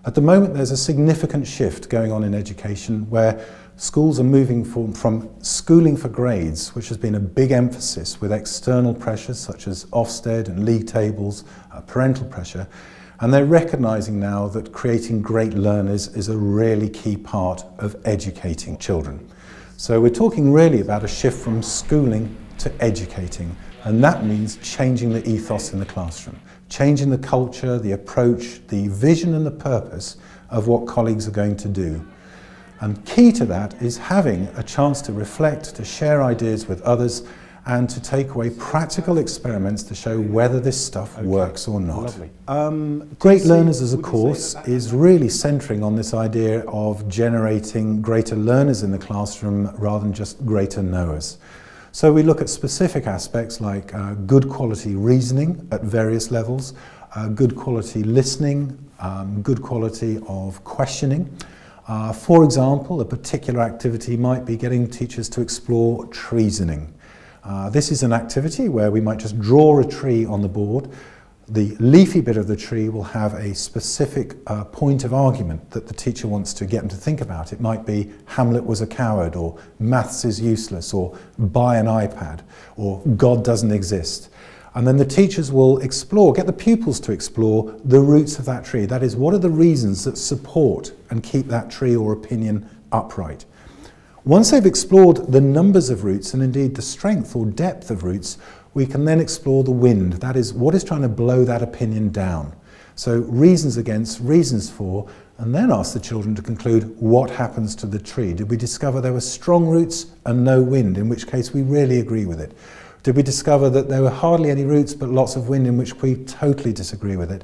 At the moment there's a significant shift going on in education where schools are moving from schooling for grades, which has been a big emphasis with external pressures such as Ofsted and league tables, parental pressure, and they're recognising now that creating great learners is a really key part of educating children. So we're talking really about a shift from schooling to educating, and that means changing the ethos in the classroom, changing the culture, the approach, the vision and the purpose of what colleagues are going to do. And key to that is having a chance to reflect, to share ideas with others, and to take away practical experiments to show whether this stuff works or not. Great Learners as a course is really centering on this idea of generating greater learners in the classroom rather than just greater knowers. So we look at specific aspects like good quality reasoning at various levels, good quality listening, good quality of questioning. For example, a particular activity might be getting teachers to explore treasoning. This is an activity where we might just draw a tree on the board. The leafy bit of the tree will have a specific point of argument that the teacher wants to get them to think about. It might be Hamlet was a coward, or maths is useless, or buy an iPad, or God doesn't exist. And then the teachers will explore, get the pupils to explore the roots of that tree. That is, what are the reasons that support and keep that tree or opinion upright? Once they've explored the numbers of roots and indeed the strength or depth of roots, we can then explore the wind. That is, what is trying to blow that opinion down? So reasons against, reasons for, and then ask the children to conclude what happens to the tree. Did we discover there were strong roots and no wind, in which case we really agree with it? Did we discover that there were hardly any roots but lots of wind, in which we totally disagree with it?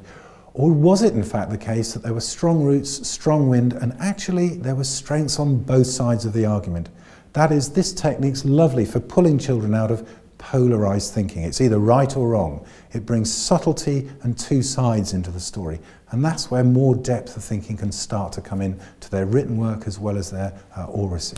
Or was it in fact the case that there were strong roots, strong wind, and actually there were strengths on both sides of the argument? That is, this technique's lovely for pulling children out of polarised thinking. It's either right or wrong. It brings subtlety and two sides into the story, and that's where more depth of thinking can start to come in to their written work as well as their oracy.